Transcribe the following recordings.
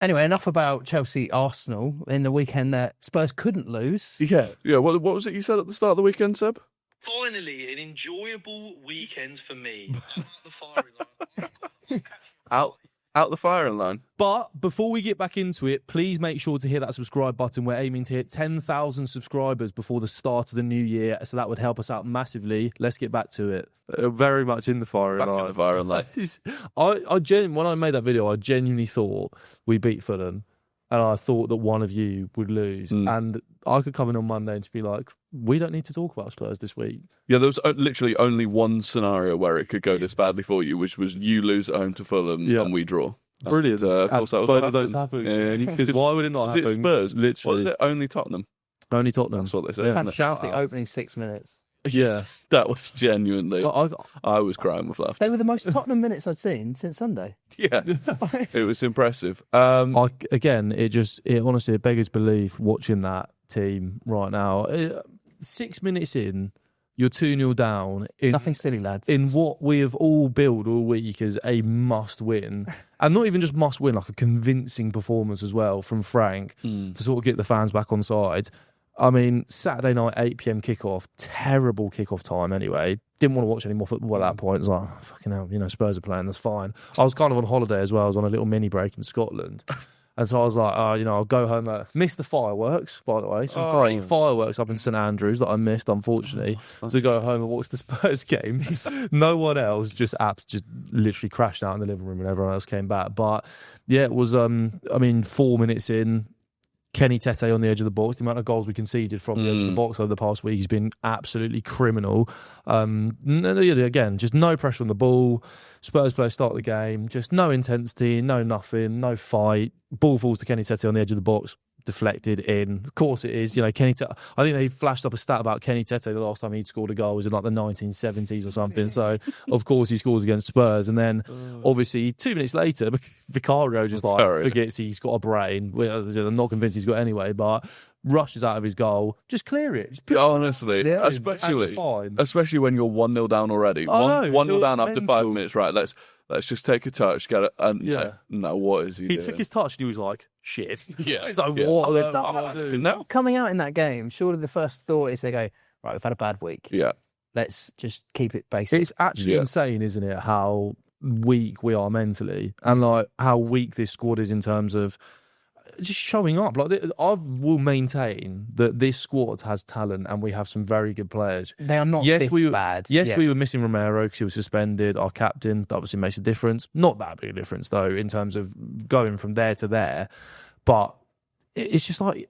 Anyway, enough about Chelsea-Arsenal in the weekend that Spurs couldn't lose. Yeah. What was it you said at the start of the weekend, Seb? Finally, an enjoyable weekend for me. The firing line. Out the firing line. But before we get back into it, please make sure to hit that subscribe button. We're aiming to hit 10,000 subscribers before the start of the new year, so that would help us out massively. Let's get back to it. Very much in the firing line. In the firing line. When I made that video, I genuinely thought we beat Fulham, and I thought that one of you would lose. And I could come in on Monday and just be like, we don't need to talk about Spurs this week. Yeah, there was literally only one scenario where it could go this badly for you, which was you lose at home to Fulham and we draw. Brilliant. Of course, that was both what of those happened. happened. Because why would it not happen? Is it Spurs? Literally. What is it? Only Tottenham. Only Tottenham. That's what they say. Fantastic opening 6 minutes. Yeah, that was genuinely. I was crying with laughter. They were the most Tottenham minutes I'd seen since Sunday. Yeah, it was impressive. Again, it honestly beggars belief watching that team right now. 6 minutes in, you're 2-0 down. Nothing silly, lads. In what we have all billed all week as a must-win. And not even just must-win, like a convincing performance as well from Frank to sort of get the fans back on side. I mean, Saturday night, 8 p.m. kickoff, terrible kickoff time anyway. Didn't want to watch any more football at that point. It was like, oh, fucking hell, Spurs are playing, that's fine. I was kind of on holiday as well. I was on a little mini break in Scotland. And so I was like, I'll go home. Missed the fireworks, by the way. Some great fireworks up in St Andrews that I missed, unfortunately. To go home and watch the Spurs game. No one else, just literally crashed out in the living room when everyone else came back. But yeah, it was, 4 minutes in, Kenny Tete on the edge of the box. The amount of goals we conceded from the edge of the box over the past week has been absolutely criminal. Again, just no pressure on the ball. Spurs players start the game, just no intensity, no nothing, no fight. Ball falls to Kenny Tete on the edge of the box, deflected in. Of course it is. Kenny Tete. I think they flashed up a stat about Kenny Tete the last time he'd scored a goal was in like the 1970s or something. So of course he scores against Spurs, and then obviously 2 minutes later, Vicario just forgets he's got a brain. I'm not convinced he's got anyway, but rushes out of his goal. Just clear it. Just honestly, especially when you're 1-0 down already. 1-0 down after 5 minutes. Right, let's just take a touch, get it. And no, what is he doing? He took his touch and he was like, shit. Yeah. He's like, what? Coming out in that game, surely the first thought is they go, right, we've had a bad week. Yeah. Let's just keep it basic. It's actually insane, isn't it, how weak we are mentally and like how weak this squad is in terms of just showing up. Like, I will maintain that this squad has talent and we have some very good players. They are not bad. Yes, we were missing Romero because he was suspended. Our captain, that obviously makes a difference. Not that big a difference, though, in terms of going from there to there. But it's just like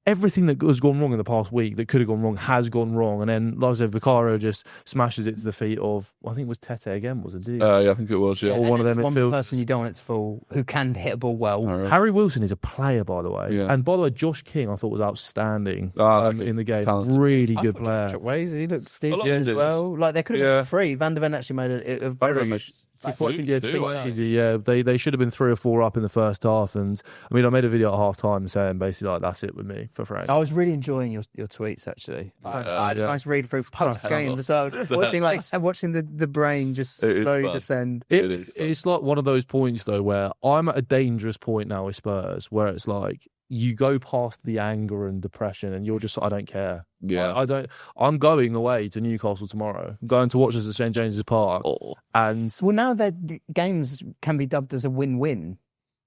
everything that has gone wrong in the past week that could have gone wrong has gone wrong. And then, like I said, Vicario just smashes it to the feet of, I think it was Tete again, wasn't it? Yeah, I think it was, or one of them. One person you don't want it to fall, who can hit a ball well. Harry Wilson is a player, by the way. Yeah. And by the way, Josh King, I thought, was outstanding in the game. Talented. Really good player. He looked decent as well. Like, they could have been 3. Van der Ven actually made a very good... They should have been 3 or 4 up in the first half, and I mean, I made a video at half time saying basically like that's it with me for Frank. I was really enjoying your tweets actually. I had a nice read through post game as well, watching the brain just slowly descend. It's like one of those points though where I'm at a dangerous point now with Spurs where it's like you go past the anger and depression and you're just, I don't care. Yeah. I'm going away to Newcastle tomorrow. I'm going to watch us at St James's Park. And well, now their games can be dubbed as a win-win.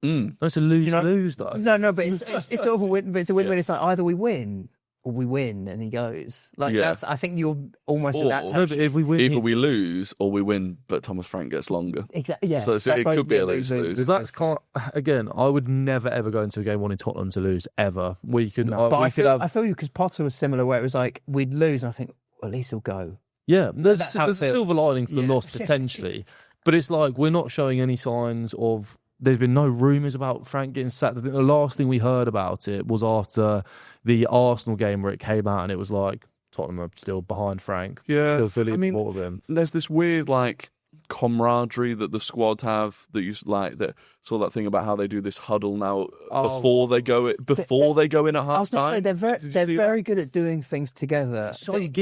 It's a lose-lose though. No, but it's sort of a win, but it's a win-win. It's like either we win or we win, and he goes that's. I think you're almost at that. No, but if we win, either we lose or we win, but Thomas Frank gets longer. Exactly. Yeah. So it could be a lose-lose. That's again. I would never ever go into a game wanting Tottenham to lose ever. We could. No, but I feel you because Potter was similar, where it was like we'd lose, and I think well, at least he'll go. Yeah, there's a silver lining to the loss potentially, but it's like we're not showing any signs of. There's been no rumours about Frank getting sacked. The last thing we heard about it was after the Arsenal game where it came out and it was like Tottenham are still behind Frank. Yeah, still support of him. There's this weird like camaraderie that the squad have that you like that saw that thing about how they do this huddle now before they go in at half time. They're very good at doing things together. But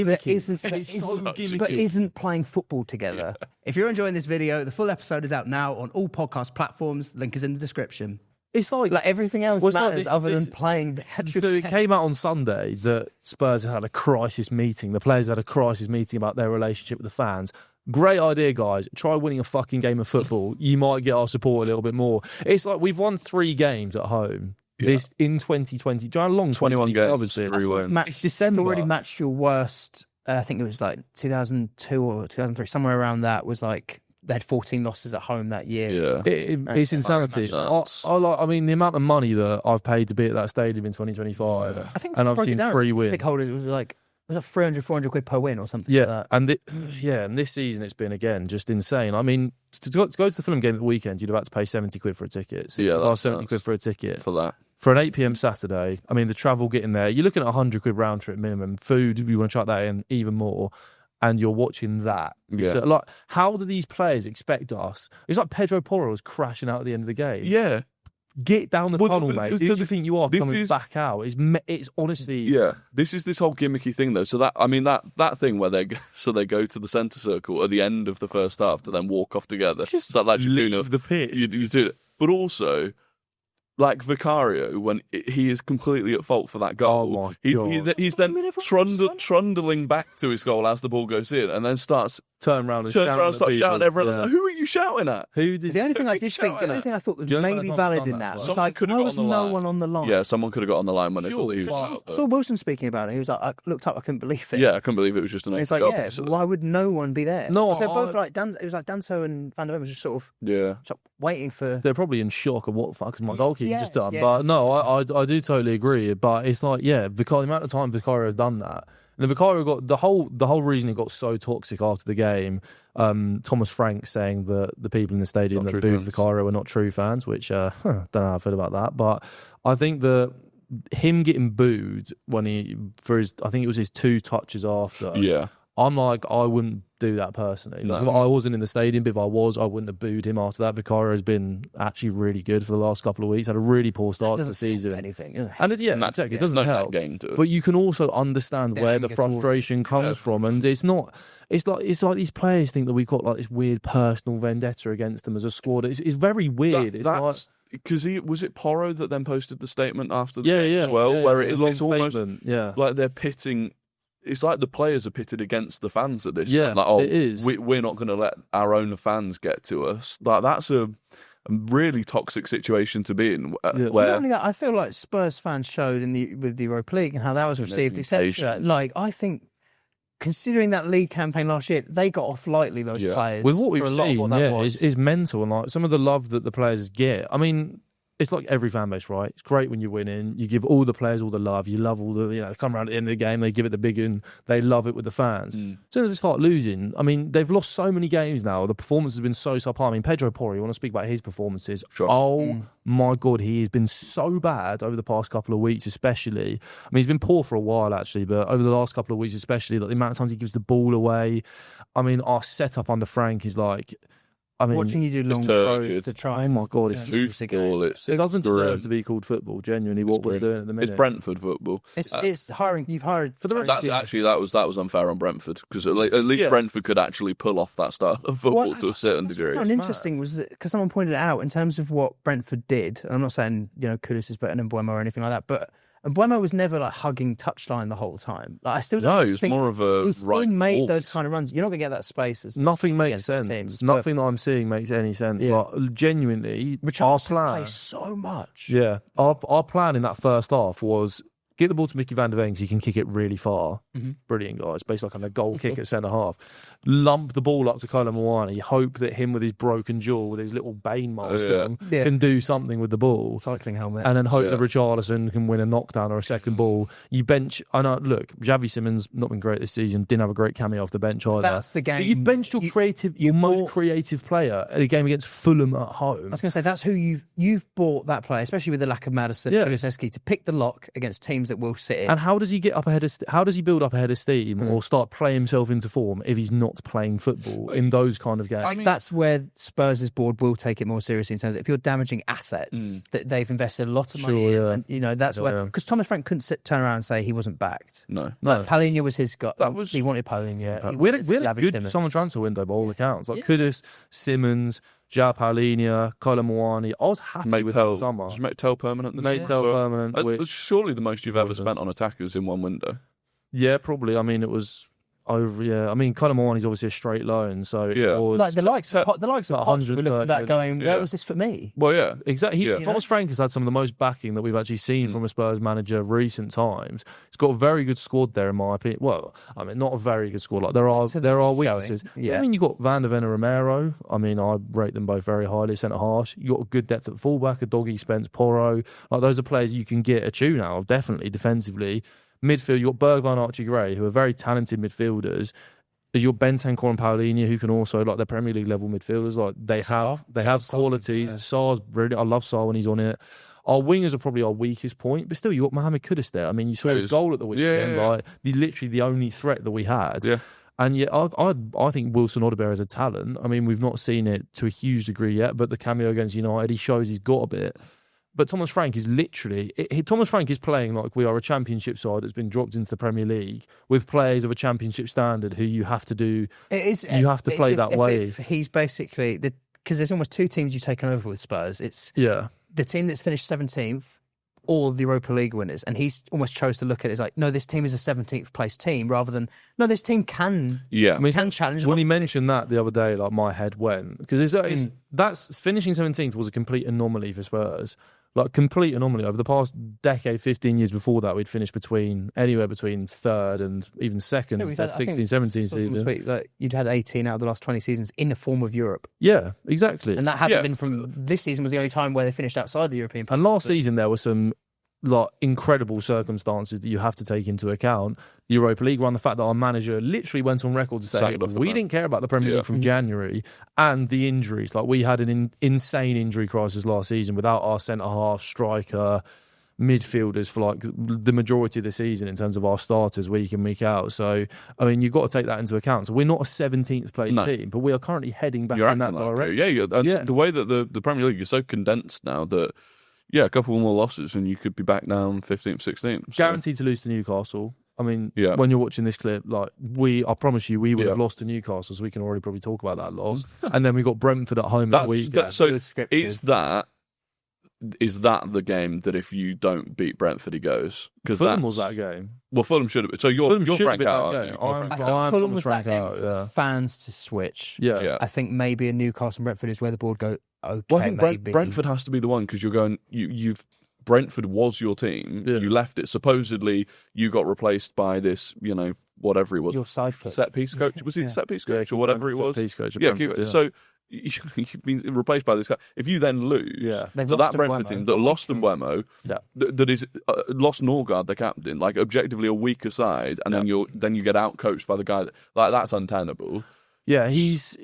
isn't playing football together. Yeah. If you're enjoying this video, the full episode is out now on all podcast platforms. Link is in the description. It's like everything else matters other than playing the actual So it came out on Sunday that Spurs had a crisis meeting. The players had a crisis meeting about their relationship with the fans. Great idea, guys. Try winning a fucking game of football. You might get our support a little bit more. It's like we've won 3 games at home. This in 2020. Do you know how long 21 games, 3 wins. December already matched your worst. I think it was like 2002 or 2003, somewhere around that. Was like they had 14 losses at home that year. Yeah, it's insanity. I mean, the amount of money that I've paid to be at that stadium in 2025, I think, and I've seen 3 wins. Big holders, it was like 300, 400 quid per win or something. Yeah, like that. And this season it's been again just insane. I mean, to go to the Fulham game at the weekend, you'd have had to pay 70 quid for a ticket. So yeah, that's 70 quid for a ticket for that. For an 8 p.m. Saturday, I mean, the travel getting there, you're looking at 100 quid round trip minimum. Food, you want to chuck that in, even more. And you're watching that. Yeah. So, like, how do these players expect us? It's like Pedro Porro was crashing out at the end of the game. Yeah. Get down the tunnel, mate. Who do you think you are coming back out? It's honestly... Yeah. This is this whole gimmicky thing, though. So that thing where they go to the centre circle at the end of the first half to then walk off together. Just so that leave the pitch. You do it. But also... Like Vicario, when he is completely at fault for that goal. Oh my God. He's then trundling back to his goal as the ball goes in, and then starts turn around and starts shouting. Everyone's like, "Who are you shouting at?" The only thing I thought was maybe valid in that was like, why was no one on the line? Yeah, someone could have got on the line when they thought he was. I saw Wilson speaking about it. He was like, I looked up, I couldn't believe it. Yeah, I couldn't believe it was just an. It's like, why would no one be there? No, they're both like it was like Danso and Van der Ven was just sort of waiting for. They're probably in shock of what the fuck is my goalkeeper just done. Yeah. But no, I do totally agree. But it's like, the amount of time Vicario has done that. And the Vicario got the whole reason it got so toxic after the game. Thomas Frank saying that the people in the stadium that booed Vicario were not true fans, which don't know how I feel about that. But I think that him getting booed when I think it was his 2 touches after. Yeah. I'm like, I wouldn't do that personally. No. Like, I wasn't in the stadium, but if I was, I wouldn't have booed him after that. Vicario has been actually really good for the last couple of weeks. Had a really poor start to the season. Anything, and it doesn't help. Game to it. But you can also understand where the frustration comes from, and it's not. It's like these players think that we've got like this weird personal vendetta against them as a squad. It's very weird. Because was it Porro that then posted the statement after the game as well, where it's almost like they're pitting. It's like the players are pitted against the fans at this point. Like, it is. We're not going to let our own fans get to us. Like, that's a really toxic situation to be in. Where not only that, I feel like Spurs fans showed with the Europa League and how that was received, etc. Like, I think, considering that league campaign last year, they got off lightly, those players. With what we've seen, is mental. And like some of the love that the players get. I mean, it's like every fan base, right? It's great when you're winning. You give all the players all the love. You love all the, come around at the end of the game, they give it the big and they love it with the fans. As soon as they start losing, I mean, they've lost so many games now. The performance has been so subpar. I mean, Pedro Porro, you want to speak about his performances? Sure. Oh my God, he has been so bad over the past couple of weeks, especially. I mean, he's been poor for a while, actually, but over the last couple of weeks, especially, like the amount of times he gives the ball away. I mean, our setup under Frank is like... watching you do long throws to try. Oh my God, it's football. It doesn't deserve to be called football. Genuinely, what we're doing at the minute. It's Brentford football. It's hiring. You've hired for the rest. That was unfair on Brentford because at least Brentford could actually pull off that style of football to a certain degree. What I found interesting was that because someone pointed it out in terms of what Brentford did. And I'm not saying Kudus is better than Mbeumo or anything like that, but. And Mbeumo was never like hugging touchline the whole time. Like I still don't he was more of a right. Made those kind of runs. You're not gonna get that space. Nothing makes sense. Teams, nothing that I'm seeing makes any sense. Yeah. Like genuinely, our plan plays so much. Yeah, our plan in that first half was get the ball to Mickey Van der Ven because he can kick it really far. Brilliant, guys. Basically, like a goal kick at centre half. Lump the ball up to Kolo Muani. Hope that him with his broken jaw, with his little Bane milestone, can do something with the ball. Cycling helmet. And then hope that Richarlison can win a knockdown or a second ball. You bench. I know. Look, Xavi Simons not been great this season. Didn't have a great cameo off the bench either. That's the game. But you've benched your most creative player at a game against Fulham at home. I was going to say that's who you've bought that player, especially with the lack of Madison, Kulusevski, to pick the lock against teams that will sit in. And how does he get up ahead of? How does he build up ahead of steam or start playing himself into form if he's not playing football in those kind of games? I mean, that's where Spurs' board will take it more seriously in terms of if you're damaging assets that they've invested a lot of money in. And, that's where because Thomas Frank couldn't turn around and say he wasn't backed. No. Palhinha was his guy. He wanted Palhinha. We had a good summer transfer window by all accounts. Like Kudus, Simmons, João Paulinho, Kolo Muani. I was happy Make with Tell. the summer. Just make Tell permanent. Make Tell permanent. It's surely the most you've ever spent on attackers in one window. Yeah, probably. I mean, it was over. Yeah, I mean, Kolo Muani's obviously a straight loan, so Yeah. Like the likes of Potts were looking at that going, where was this for me? Well, yeah, exactly. Thomas Frank has had some of the most backing that we've actually seen from a Spurs manager recent times. He's got a very good squad there, in my opinion. Well, I mean, not a very good squad. Like there are weaknesses. Yeah. I mean, you got Van der Ven and Romero. I mean, I rate them both very highly. Centre halves. You got a good depth at fullback. A Doggy, Spence, Porro. Like those are players you can get a tune out of. Definitely defensively. Midfield, you got Bergwijn, Archie Gray, who are very talented midfielders. Your Bentancur and Paulinho, who can also, like, they're Premier League level midfielders. Like they have qualities. Sarr's brilliant. I love Sarr when he's on it. Our wingers are probably our weakest point, but still, you got Mohamed Kudus there. I mean, you saw his goal at the weekend. Like literally the only threat that we had. Yeah. And yet, I think Wilson Odobert is a talent. I mean, we've not seen it to a huge degree yet, but the cameo against United, he shows he's got a bit. But Thomas Frank is literally... Thomas Frank is playing like we are a championship side that's been dropped into the Premier League with players of a championship standard who you have to do... You have to play that way. He's basically... Because there's almost two teams you've taken over with Spurs. It's the team that's finished 17th or the Europa League winners. And he's almost chose to look at it as like, no, this team is a 17th place team rather than, no, this team can challenge. When he mentioned that the other day, like my head went. Because that's finishing 17th was a complete anomaly for Spurs. Like, complete anomaly. Over the past decade, 15 years before that, we'd finished anywhere between third and even second, 16, 17 season. You'd had 18 out of the last 20 seasons in the form of Europe. Yeah, exactly. And that hasn't been from... This season was the only time where they finished outside the European And last season, there were some like incredible circumstances that you have to take into account. The Europa League run, the fact that our manager literally went on record to say we didn't care about the Premier League from January, and the injuries. Like we had an insane injury crisis last season without our centre half, striker, midfielders for like the majority of the season in terms of our starters week in, week out. So, I mean, you've got to take that into account. So we're not a 17th place team, but we are currently heading back in that direction. The way that the Premier League is so condensed now that a couple more losses and you could be back down 15th, 16th. So. Guaranteed to lose to Newcastle. I mean, when you're watching this clip, like I promise you, we would have lost to Newcastle, so we can already probably talk about that loss. And then we got Brentford at home that week. Is that the game that if you don't beat Brentford, he goes? Because Fulham was that game. Well, Fulham should have been. So you're Frank out. I'm Fulham was that game. Fans to switch. Yeah. I think maybe a Newcastle and Brentford is where the board go. Okay, well, I think Brentford has to be the one because you're going. You've Brentford was your team. Yeah. You left it. Supposedly, you got replaced by this. Whatever he was. Your Cypher. Set piece coach. Was he the set piece coach or whatever it was? Set piece coach. So you've been replaced by this guy. If you then lose, so that Brentford team that lost Mbeumo, that is lost Norgard, the captain, like objectively a weaker side, and then you get out coached by the guy that's untenable. Yeah, he's.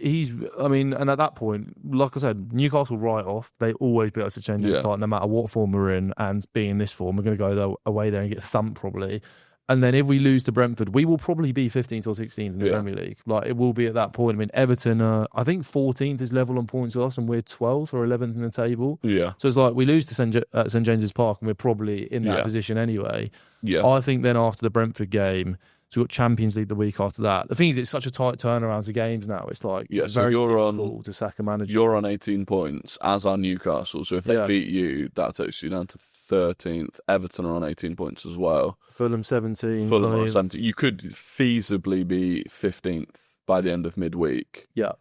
I mean, and at that point, like I said, Newcastle write off. They always beat us to change the start, no matter what form we're in. And being in this form, we're going to go away there and get thumped probably. And then if we lose to Brentford, we will probably be 15th or 16th in the Premier League. Like it will be at that point. I mean, Everton, I think 14th is level on points with us, and we're 12th or 11th in the table. Yeah. So it's like we lose to St James's Park, and we're probably in that position anyway. Yeah. I think then after the Brentford game. So we've got Champions League the week after that. The thing is, it's such a tight turnaround to games now. It's like very difficult to sack a manager. You're on 18 points, as are Newcastle. So if they beat you, that takes you down to 13th. Everton are on 18 points as well. Fulham 17. Fulham are 17. You could feasibly be 15th by the end of midweek. Yeah.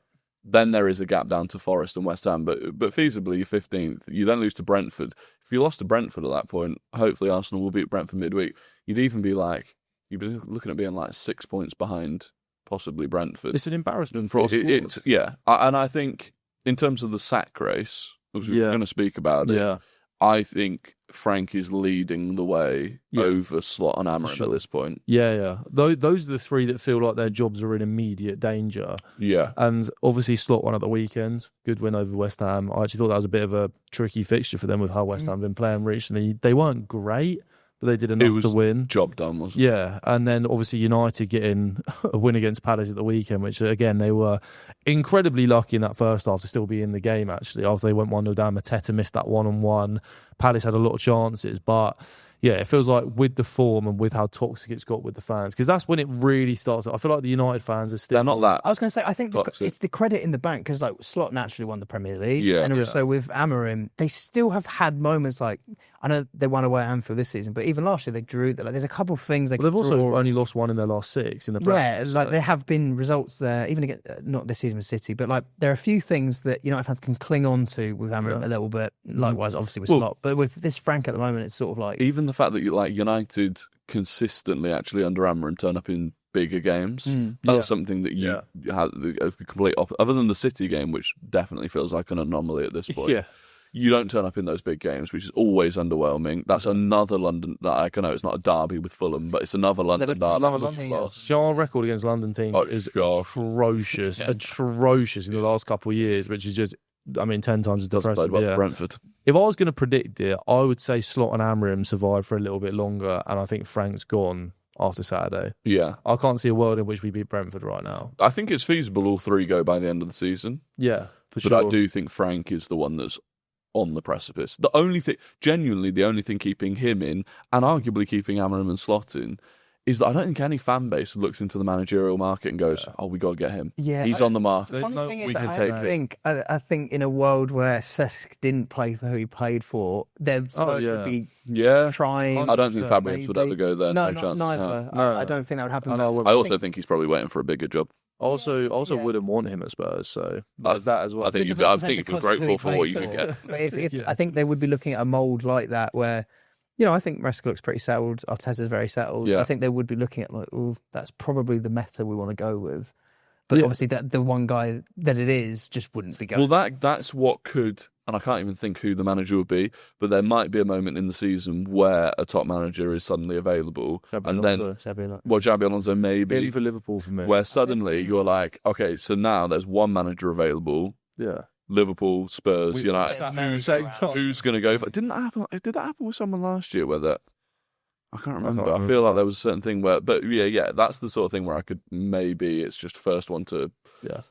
Then there is a gap down to Forest and West Ham, but feasibly you're 15th. You then lose to Brentford. If you lost to Brentford at that point, hopefully Arsenal will beat Brentford midweek. You'd even be like... You'd be looking at being like 6 points behind, possibly Brentford. It's an embarrassment for us. And I think in terms of the sack race, as we're going to speak about it, I think Frank is leading the way over Slot and Amorim at this point. Yeah. Those are the three that feel like their jobs are in immediate danger. Yeah. And obviously Slot won at the weekend. Good win over West Ham. I actually thought that was a bit of a tricky fixture for them with how West Ham have been playing recently. They weren't great. But they did enough to win. Job done, wasn't it? Yeah, and then obviously United getting a win against Palace at the weekend, which again, they were incredibly lucky in that first half to still be in the game, actually. After they went 1-0 down, Mateta missed that one-on-one. Palace had a lot of chances, but yeah, it feels like with the form and with how toxic it's got with the fans, because that's when it really starts. I feel like the United fans are still... They're not that. I was going to say, I think it's the credit in the bank, because like Slot naturally won the Premier League, Yeah. and also with Amorim, they still have had moments like, I know they won away at Anfield this season, but even last year they drew. Like, there's a couple of things they've also only lost one in their last 6 in the Premier. Yeah, like there have been results there, even against, not this season with City, but like there are a few things that United fans can cling on to with Amorim a little bit. Likewise, obviously with Slot, but with this Frank at the moment, it's sort of like even the fact that United consistently actually under Amorim turn up in bigger games. That's something that you had the complete opposite. Other than the City game, which definitely feels like an anomaly at this point. Yeah. You don't turn up in those big games, which is always underwhelming. That's another London. I know it's not a derby with Fulham, but it's another London derby. Our record against London teams is atrocious, atrocious in the last couple of years, which is just, 10 times as depressing. Well for Brentford. If I was going to predict it, I would say Slot and Amorim survive for a little bit longer, and I think Frank's gone after Saturday. Yeah. I can't see a world in which we beat Brentford right now. I think it's feasible all 3 go by the end of the season. Yeah, but sure. I do think Frank is the one that's on the precipice. The only thing keeping him in, and arguably keeping Amorim and Slot in, is that I don't think any fan base looks into the managerial market and goes, we got to get him. Yeah, he's on the market. I think in a world where Cesc didn't play for who he played for, there would be trying. I don't think Fabregas would ever go there. No chance. Neither. No. I don't think that would happen. I also think he's probably waiting for a bigger job. Also wouldn't want him at Spurs, so there's that as well. I think you'd be grateful for what you could get. But I think they would be looking at a mould like that where, I think Maresca looks pretty settled. Arteta's very settled. Yeah. I think they would be looking at that's probably the meta we want to go with. But obviously, the one guy that it is just wouldn't be going. Well, that's what could, and I can't even think who the manager would be, but there might be a moment in the season where a top manager is suddenly available. Xabi Alonso maybe for Liverpool for me. Where suddenly you're like, okay, so now there's one manager available. Yeah. Liverpool, Spurs, United. Who's going to go for? Did that happen with someone last year? I can't remember. I feel like there was a certain thing where, but that's the sort of thing where I could maybe it's just first one to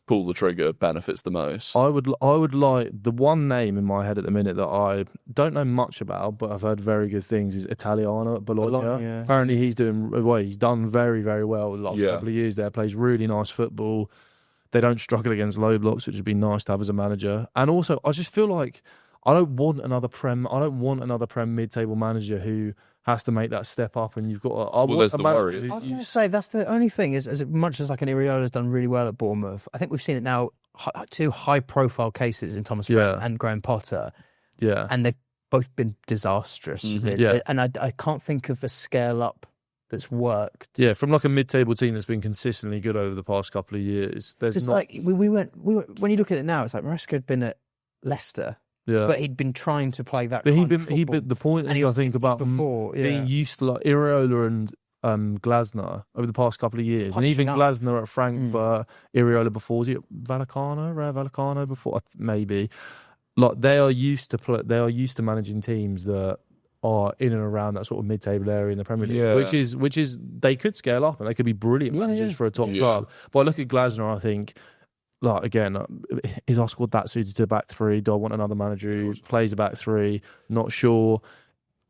pull the trigger benefits the most. I would like the one name in my head at the minute that I don't know much about, but I've heard very good things is Italiano at Bologna. Yeah. Apparently he's done very, very well the last couple of years there. Plays really nice football. They don't struggle against low blocks, which would be nice to have as a manager. And also, I just feel like I don't want another Prem mid-table manager who has to make that step up. And you've got there's the worry. I was going to say that's the only thing is as much as like an Iriola's done really well at Bournemouth. I think we've seen it now. 2 high-profile cases in Thomas Frank and Graham Potter. Yeah, and they've both been disastrous. Mm-hmm. Really. Yeah, and I can't think of a scale up that's worked. Yeah, from like a mid-table team that's been consistently good over the past couple of years. There's not... like we went when you look at it now, it's like Maresca had been at Leicester, but he'd been trying to play that. But the point is, I think about before being used to like Iriola and Glasner over the past couple of years, and even Glasner at Frankfurt, Iriola before, was it Vallecano before maybe. Like they are used to managing teams that are in and around that sort of mid-table area in the Premier League, which is they could scale up and they could be brilliant managers for a top club. But I look at Glasner, I think, like again, is our squad that suited to a back 3? Do I want another manager who plays a back 3? Not sure.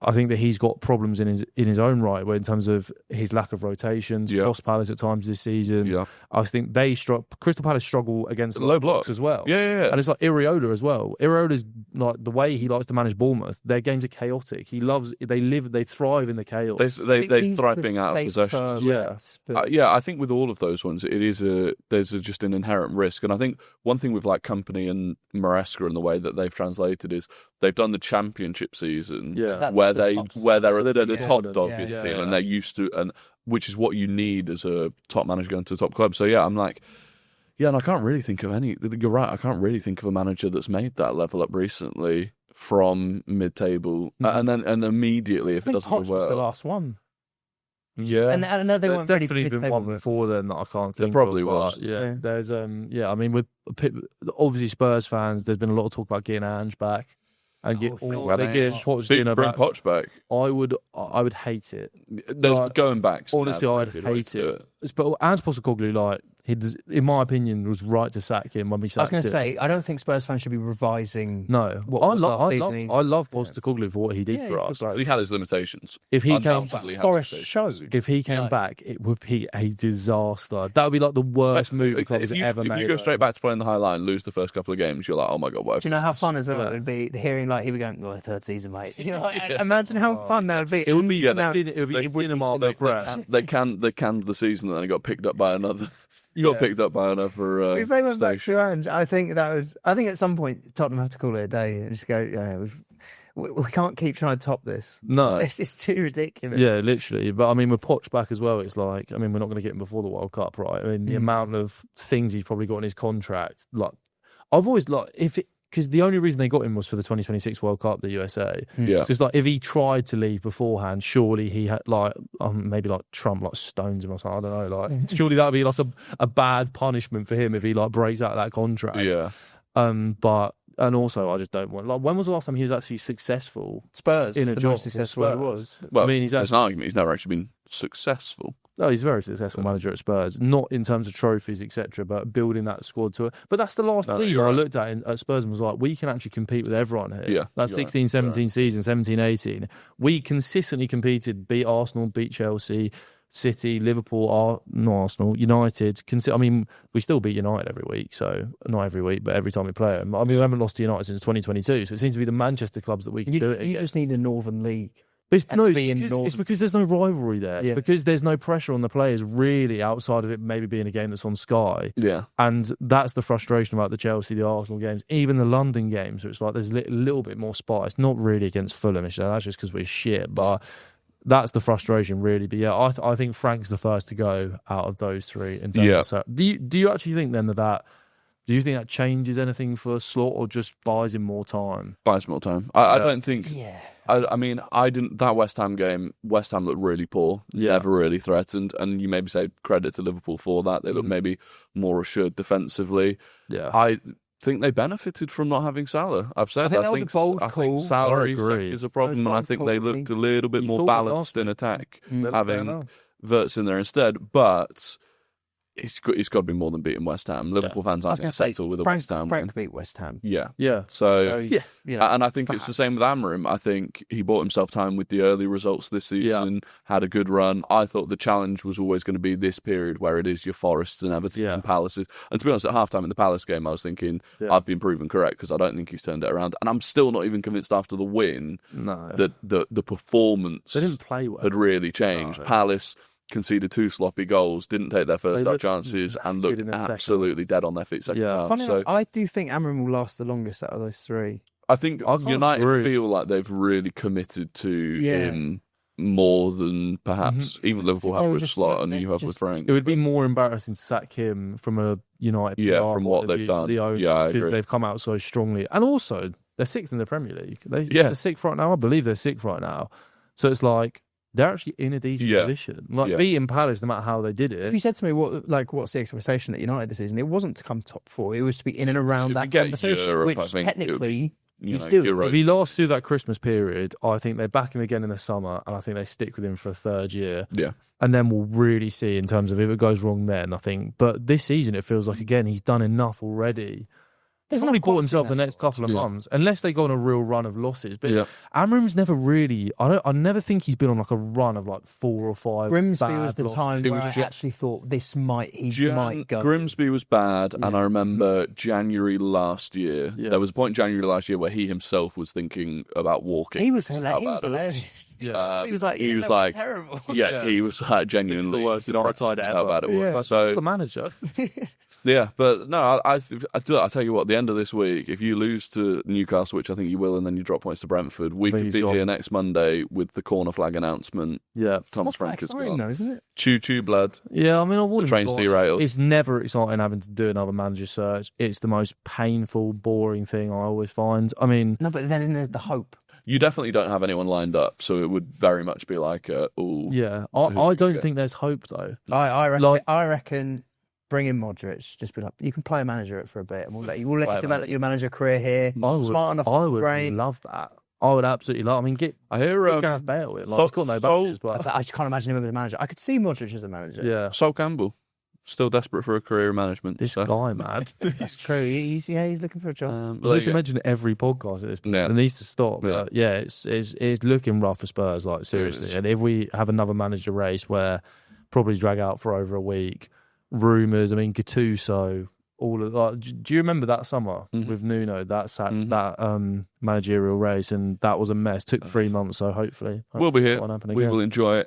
I think that he's got problems in his own right, where in terms of his lack of rotations, cost Palace at times this season. Yeah. I think Crystal Palace struggle against low blocks as well. Yeah. And it's like Iriola as well. Iriola's like the way he likes to manage Bournemouth. Their games are chaotic. They thrive in the chaos. They thrive being out of possession. I think with all of those ones, there's just an inherent risk. And I think one thing with like Company and Maresca and the way that they've translated is they've done the championship season where they're the top dog in the team and they're used to, and which is what you need as a top manager going to a top club. So I'm like, and I can't really think of any. You're right. I can't really think of a manager that's made that level up recently from mid-table, and immediately if it doesn't work, was the last one. Yeah, and I know they weren't really definitely been one before then that I can't think. There probably of, was. Yeah, there's I mean, with obviously Spurs fans, there's been a lot of talk about getting Ange back. And bring Poch back. I would hate it. There's going back. Honestly, I'd hate it. But Ange Postecoglou, like in my opinion, was right to sack him when we sacked him. I was going to say, I don't think Spurs fans should be revising. No, I love Postecoglou for what he did for us. He had his limitations. If he came, Forest showed. If he came back, it would be a disaster. That would be like the worst move the club has ever made. If you go straight back to playing the high line, lose the first couple of games, you're like, oh my god, what? Do you know how fun as well it would be hearing like he would go, "Oh, third season, mate." You know, imagine how fun that would be. It would be. It would be cinema. They canned the season, and then it got picked up by another. Got picked up by another. If they went back to Ange, I think at some point Tottenham have to call it a day and just go, yeah, we can't keep trying to top this. No, this is too ridiculous. Yeah, literally. But I mean, with Poch back as well, it's like, I mean, we're not going to get him before the World Cup, right? I mean, the amount of things he's probably got in his contract, like I've always because the only reason they got him was for the 2026 World Cup, the USA. Yeah. So it's like, if he tried to leave beforehand, surely he had, like, maybe like Trump, like, stones him or something. I don't know. Like, surely that would be like a bad punishment for him if he, like, breaks out of that contract. Yeah. And also, I just don't want, like, when was the last time he was actually successful? Spurs. In a the job most successful it was. Well, I mean, there's an argument he's never actually been successful. No, he's a very successful manager at Spurs, not in terms of trophies, etc., but building that squad to it. But that's the last thing I looked at Spurs and was like, we can actually compete with everyone here. Yeah, that's 16, 17 season, 17, 18. We consistently competed, beat Arsenal, beat Chelsea, City, Liverpool, not Arsenal, United. I mean, we still beat United every week, so not every week, but every time we play them. I mean, we haven't lost to United since 2022, so it seems to be the Manchester clubs that we can do it against. You just need a Northern League. It's because there's no rivalry there. It's because there's no pressure on the players, really, outside of it maybe being a game that's on Sky. Yeah. And that's the frustration about the Chelsea, the Arsenal games, even the London games, where it's like there's a little bit more spice. Not really against Fulham, that's just because we're shit, but that's the frustration, really. But yeah, I think Frank's the first to go out of those three. In terms of, do you actually think then that do you think that changes anything for Slot, or just buys him more time? Buys more time. I don't think. Yeah. I mean, I didn't. That West Ham game, West Ham looked really poor. Never really threatened, and you maybe say credit to Liverpool for that. They looked maybe more assured defensively. Yeah. I think they benefited from not having Salah. I think Salah is a problem, and I think they looked a little bit more balanced in attack, having Wirtz in there instead. But it's got to be more than beating West Ham. Liverpool fans aren't going to settle with a West Ham. Frank beat West Ham. Yeah. So and I think it's the same with Amorim. I think he bought himself time with the early results this season, had a good run. I thought the challenge was always going to be this period where it is your Forests and Evertons and Palaces. And to be honest, at halftime in the Palace game, I was thinking, I've been proven correct, because I don't think he's turned it around. And I'm still not even convinced after the win that the performance they didn't play well. Had really changed. Palace conceded 2 sloppy goals, didn't take their first chances, and looked absolutely dead on their feet second half. Funny enough, I do think Amorim will last the longest out of those three. I think United feel like they've really committed to him more than perhaps even Liverpool have with Slot and you have with Frank. It would be more embarrassing to sack him from a United from what they've done. Because they've come out so strongly. And also, they're 6th in the Premier League. They're 6th right now. I believe they're 6th right now. So it's like, they're actually in a decent position. Like, beating Palace, no matter how they did it. If you said to me, what's the expectation at United this season? It wasn't to come top 4. It was to be in and around that conversation, which technically he's doing. Right. If he lasts through that Christmas period, I think they back him again in the summer, and I think they stick with him for a 3rd year. Yeah. And then we'll really see in terms of if it goes wrong then, I think. But this season, it feels like, again, he's done enough already. He's probably bought himself the next couple of months, unless they go on a real run of losses. But Amorim's never really. I never think he's been on like a run of like 4 or 5. Grimsby was the time where I actually thought he might go. Grimsby was bad, and I remember January last year. Yeah. There was a point in January last year where he himself was thinking about walking. He was hilarious. He was like, terrible. Yeah, he was genuinely the worst outside ever. How bad it was. So the manager. Yeah, but no, I tell you what, the end of this week, if you lose to Newcastle, which I think you will, and then you drop points to Brentford, we could be here next Monday with the corner flag announcement. Yeah. Thomas Frank has gone. Though, isn't it? Choo-choo, blood. Yeah, I mean, I wouldn't. The train's derailed. It's never exciting having to do another manager search. It's the most painful, boring thing I always find. I mean... No, but then there's the hope. You definitely don't have anyone lined up, so it would very much be like, ooh. Yeah, I don't think there's hope, though. I reckon... Bring in Modric. Just be like, you can play a manager for a bit, and we'll let you develop your manager career here. I would love that. I would absolutely love. I mean, get Gareth Bale. He's got no budgets, but I just can't imagine him as a manager. I could see Modric as a manager. Yeah, Sol Campbell Still desperate for a career in management. This guy, mad. That's true. He's looking for a job. Let's mention every podcast at this point. It needs to stop. Yeah. It's looking rough for Spurs, like, seriously. And if we have another manager race where probably drag out for over a week, rumours, I mean, Gattuso, all of that. Do you remember that summer with Nuno, that managerial race? And that was a mess. Took 3 months, so hopefully we'll be here. Won't happen We again. will enjoy it.